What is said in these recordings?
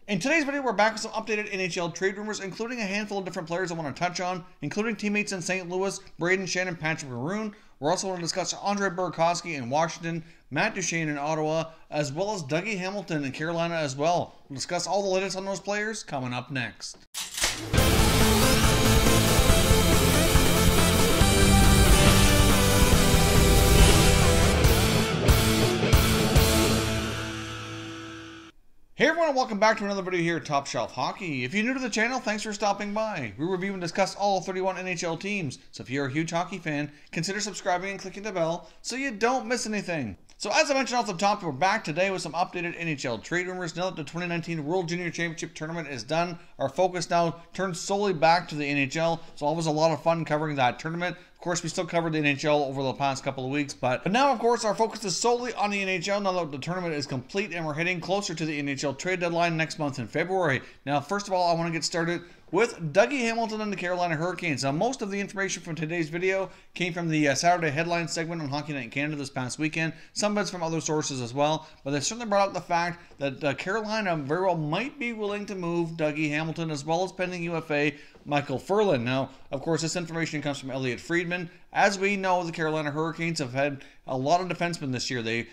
In today's video, we're back with some updated NHL trade rumors, including a handful of different players I want to touch on, including teammates in St. Louis, Schenn, and Patrick Maroon. We're also going to discuss Duchene Burakovsky in Washington, Matt Duchene in Ottawa, as well as Dougie Hamilton in Carolina as well. We'll discuss all the latest on those players coming up next. Hey everyone, and welcome back to another video here at Top Shelf Hockey. If you're new to the channel, thanks for stopping by. We review and discuss all 31 NHL teams, so if you're a huge hockey fan, consider subscribing and clicking the bell so you don't miss anything. So as I mentioned off the top, we're back today with some updated NHL trade rumors. Now that the 2019 World Junior Championship Tournament is done, our focus now turns solely back to the NHL, so always a lot of fun covering that tournament. Of course, we still covered the NHL over the past couple of weeks, but now, of course, our focus is solely on the NHL now that the tournament is complete and we're heading closer to the NHL trade deadline next month in February. Now, first of all, I want to get started with Dougie Hamilton and the Carolina Hurricanes. Now, most of the information from today's video came from the Saturday headline segment on Hockey Night in Canada this past weekend. Some bits from other sources as well, but they certainly brought up the fact that Carolina very well might be willing to move Dougie Hamilton as well as pending UFA Michael Ferland. Now, of course, this information comes from Elliot Friedman. As we know, the Carolina Hurricanes have had a lot of defensemen this year. They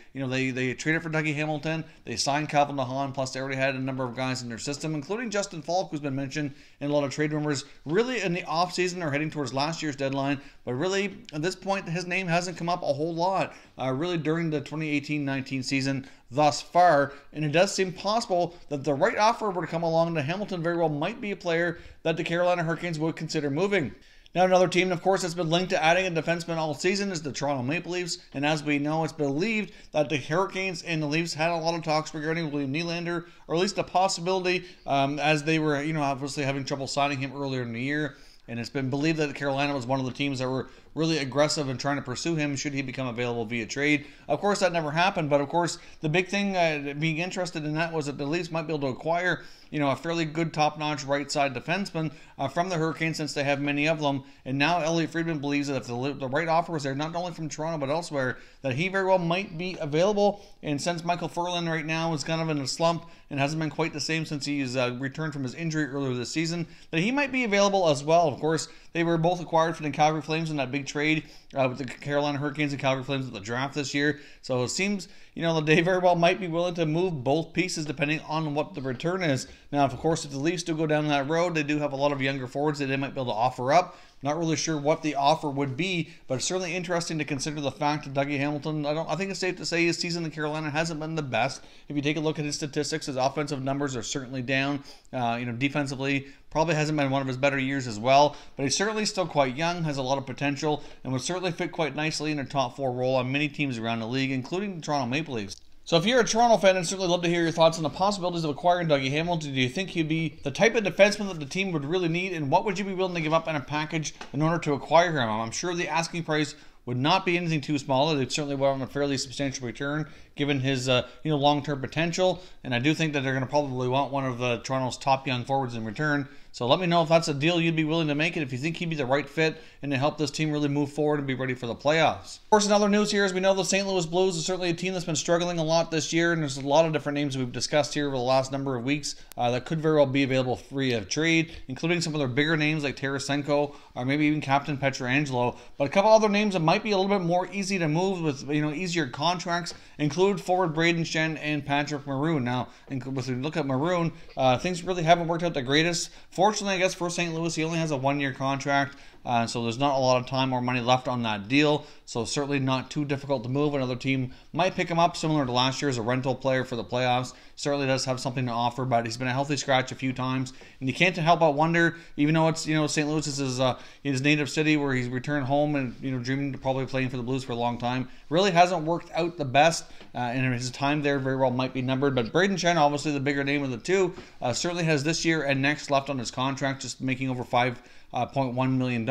traded for Dougie Hamilton. They signed Calvin DeHaan, plus they already had a number of guys in their system, including Justin Falk, who's been mentioned in a lot of trade rumors. Really, in the offseason, or heading towards last year's deadline, but really, at this point, his name hasn't come up a whole lot, really during the 2018-19 season thus far, and it does seem possible that the right offer were to come along, that Hamilton very well might be a player that the Carolina Hurricanes would consider moving. Now, another team, of course, that's been linked to adding a defenseman all season is the Toronto Maple Leafs. And as we know, it's believed that the Hurricanes and the Leafs had a lot of talks regarding William Nylander, or at least a possibility, as they were, obviously having trouble signing him earlier in the year. And it's been believed that Carolina was one of the teams that were really aggressive in trying to pursue him should he become available via trade. Of course, that never happened, but of course, the big thing being interested in that was that the Leafs might be able to acquire, a fairly good top-notch right-side defenseman from the Hurricanes, since they have many of them. And now Elliot Friedman believes that if the right offer was there, not only from Toronto but elsewhere, that he very well might be available. And since Michael Ferland right now is kind of in a slump and hasn't been quite the same since he's returned from his injury earlier this season, that he might be available as well. Of course, they were both acquired from the Calgary Flames in that big trade with the Carolina Hurricanes and Calgary Flames at the draft this year. So it seems, that they very well might be willing to move both pieces depending on what the return is. Now, of course, if the Leafs do go down that road, they do have a lot of younger forwards that they might be able to offer up. Not really sure what the offer would be, but it's certainly interesting to consider the fact that Dougie Hamilton, I think it's safe to say his season in Carolina hasn't been the best. If you take a look at his statistics, his offensive numbers are certainly down. Defensively, probably hasn't been one of his better years as well, but he's certainly still quite young, has a lot of potential, and would certainly fit quite nicely in a top four role on many teams around the league, including the Toronto Maple Leafs. So if you're a Toronto fan, I'd certainly love to hear your thoughts on the possibilities of acquiring Dougie Hamilton. Do you think he'd be the type of defenseman that the team would really need, and what would you be willing to give up in a package in order to acquire him? I'm sure the asking price would not be anything too small. They'd certainly want a fairly substantial return given his long-term potential, and I do think that they're going to probably want one of Toronto's top young forwards in return. So let me know if that's a deal you'd be willing to make, it if you think he'd be the right fit and to help this team really move forward and be ready for the playoffs. Of course, in other news here, as we know, the St. Louis Blues is certainly a team that's been struggling a lot this year, and there's a lot of different names we've discussed here over the last number of weeks that could very well be available free of trade, including some of their bigger names like Tarasenko or maybe even Captain Pietrangelo. But a couple other names that might be a little bit more easy to move with easier contracts include forward Schenn and Patrick Maroon. Now, if we look at Maroon, things really haven't worked out the greatest. Fortunately, I guess for St. Louis, he only has a one-year contract, so there's not a lot of time or money left on that deal, so certainly not too difficult to move. Another team might pick him up, similar to last year, as a rental player for the playoffs. Certainly does have something to offer, but he's been a healthy scratch a few times, and you can't help but wonder, even though it's St. Louis is his native city where he's returned home and dreaming to probably playing for the Blues for a long time, really hasn't worked out the best, and his time there very well might be numbered. But Schenn, obviously the bigger name of the two, certainly has this year and next left on his contract, just making over $5.1 million.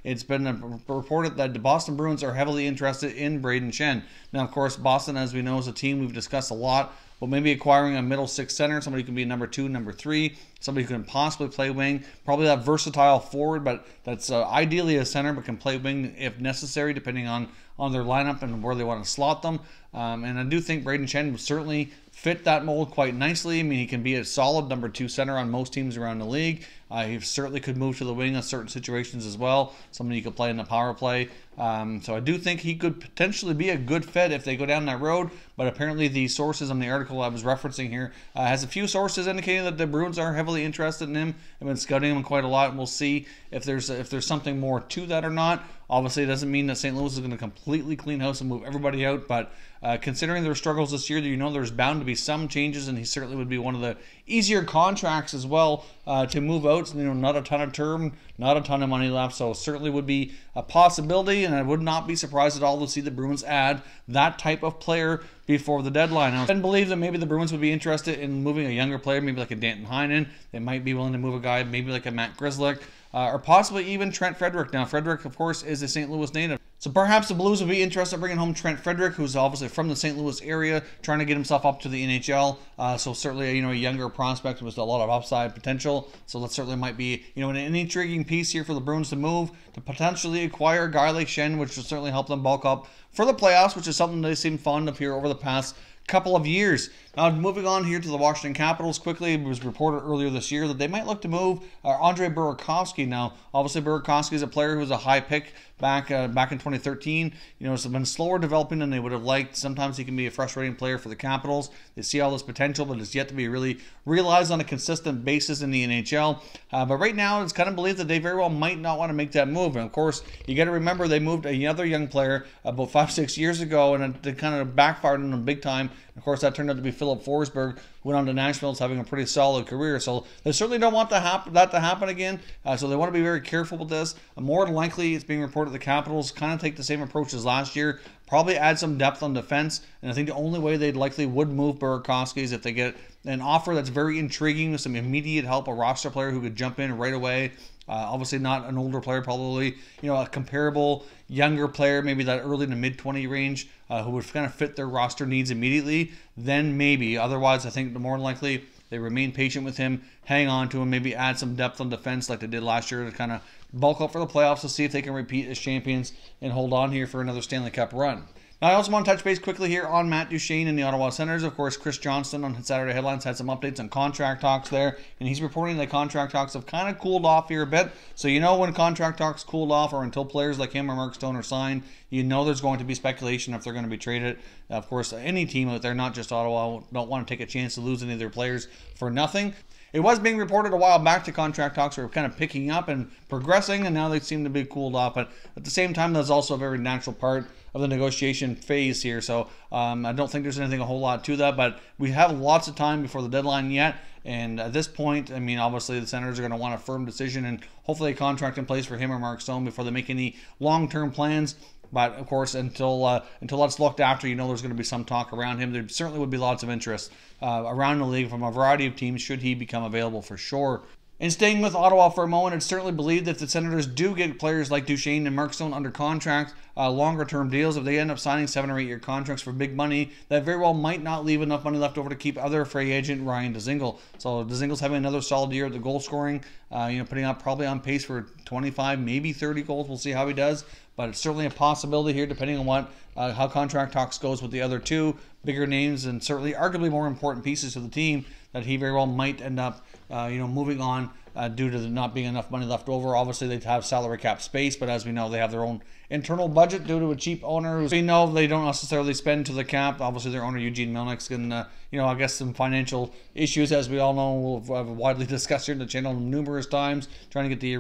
It's been reported that the Boston Bruins are heavily interested in Schenn. Now, of course, Boston, as we know, is a team we've discussed a lot. Well, maybe acquiring a middle six center, somebody who can be number 2, number 3, somebody who can possibly play wing, probably that versatile forward, but that's ideally a center, but can play wing if necessary, depending on their lineup and where they want to slot them. And I do think Schenn would certainly fit that mold quite nicely. I mean, he can be a solid number 2 center on most teams around the league. He certainly could move to the wing in certain situations as well. Somebody you could play in the power play. So I do think he could potentially be a good fit if they go down that road. But apparently the sources on the article I was referencing here has a few sources indicating that the Bruins are heavily interested in him. They've been scouting him quite a lot, and we'll see if there's something more to that or not. Obviously, it doesn't mean that St. Louis is going to completely clean house and move everybody out, but considering their struggles this year, there's bound to be some changes, and he certainly would be one of the easier contracts as well to move out. Not a ton of term, not a ton of money left, so certainly would be a possibility, and I would not be surprised at all to see the Bruins add that type of player before the deadline. I believe that maybe the Bruins would be interested in moving a younger player, maybe like a Danton Heinen. They might be willing to move a guy, maybe like a Matt Grzelcyk, or possibly even Trent Frederic. Now, Frederic, of course, is a St. Louis native. So perhaps the Blues would be interested in bringing home Trent Frederic, who's obviously from the St. Louis area, trying to get himself up to the NHL. So certainly, a younger prospect with a lot of upside potential. So that certainly might be, an intriguing piece here for the Bruins to move, to potentially acquire a guy like Schenn, which would certainly help them bulk up for the playoffs, which is something they seem fond of here over the past couple of years. Now, moving on here to the Washington Capitals quickly, it was reported earlier this year that they might look to move Andre Burakovsky. Now, obviously, Burakovsky is a player who was a high pick back in 2013. It's been slower developing than they would have liked. Sometimes he can be a frustrating player for the Capitals. They see all this potential, but it's yet to be really realized on a consistent basis in the NHL. But right now, it's kind of believed that they very well might not want to make that move. And of course, you got to remember they moved another young player about 5-6 years ago, and it kind of backfired on them big time. Of course, that turned out to be Philip Forsberg, who went on to Nashville, is having a pretty solid career. So they certainly don't want that to happen again. So they want to be very careful with this. More than likely, it's being reported the Capitals kind of take the same approach as last year. Probably add some depth on defense. And I think the only way they'd likely would move Burakovsky is if they get an offer that's very intriguing with some immediate help, a roster player who could jump in right away. Obviously not an older player, probably, a comparable younger player, maybe that early to mid-20 range, who would kind of fit their roster needs immediately, then maybe. Otherwise, I think the more likely they remain patient with him, hang on to him, maybe add some depth on defense like they did last year to kind of bulk up for the playoffs to see if they can repeat as champions and hold on here for another Stanley Cup run. Now, I also want to touch base quickly here on Matt Duchene and the Ottawa Senators. Of course, Chris Johnston on Saturday Headlines had some updates on contract talks there, and he's reporting that contract talks have kind of cooled off here a bit. So when contract talks cooled off, or until players like him or Mark Stone are signed, there's going to be speculation if they're going to be traded. Of course, any team out there, not just Ottawa, don't want to take a chance to lose any of their players for nothing. It was being reported a while back to contract talks were kind of picking up and progressing, and now they seem to be cooled off. But at the same time, that's also a very natural part of the negotiation phase here. So I don't think there's anything a whole lot to that, but we have lots of time before the deadline yet. And at this point, obviously the Senators are going to want a firm decision and hopefully a contract in place for him or Mark Stone before they make any long-term plans. But of course, until that's looked after, there's going to be some talk around him. There certainly would be lots of interest around the league from a variety of teams should he become available for sure. And staying with Ottawa for a moment, it's certainly believed that the Senators do get players like Duchene and Mark Stone under contract, longer-term deals. If they end up signing 7 or 8-year contracts for big money, that very well might not leave enough money left over to keep other free agent Ryan Dzingel. So Dzingel's having another solid year at the goal scoring, putting up probably on pace for 25, maybe 30 goals. We'll see how he does. But it's certainly a possibility here, depending on how contract talks goes with the other two bigger names and certainly arguably more important pieces to the team, that he very well might end up, moving on due to not being enough money left over. Obviously, they have salary cap space, but as we know, they have their own internal budget due to a cheap owner. We know they don't necessarily spend to the cap. Obviously, their owner, Eugene Melnick's, can, I guess some financial issues, as we all know, we've widely discussed here in the channel numerous times, trying to get the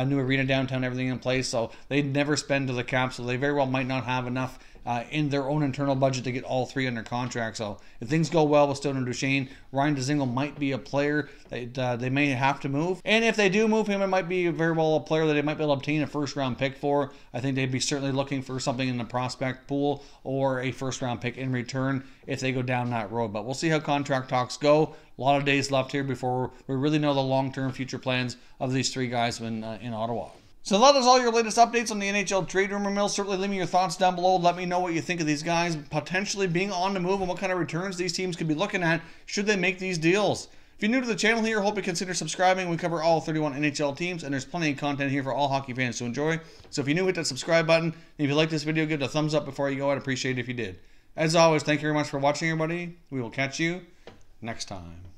new arena downtown, everything in place. So they never spend to the cap, so they very well might not have enough in their own internal budget to get all 3 under contract. So if things go well with Stone and Duchene, Ryan Dzingel might be a player that they may have to move. And if they do move him, it might be very well a player that they might be able to obtain a first-round pick for. I think they'd be certainly looking for something in the prospect pool or a first-round pick in return if they go down that road. But we'll see how contract talks go. A lot of days left here before we really know the long-term future plans of these 3 guys in Ottawa. So that is all your latest updates on the NHL trade rumor mill. Certainly leave me your thoughts down below. Let me know what you think of these guys potentially being on the move and what kind of returns these teams could be looking at should they make these deals. If you're new to the channel here, hope you consider subscribing. We cover all 31 NHL teams, and there's plenty of content here for all hockey fans to enjoy. So if you're new, hit that subscribe button. And if you like this video, give it a thumbs up before you go. I'd appreciate it if you did. As always, thank you very much for watching, everybody. We will catch you next time.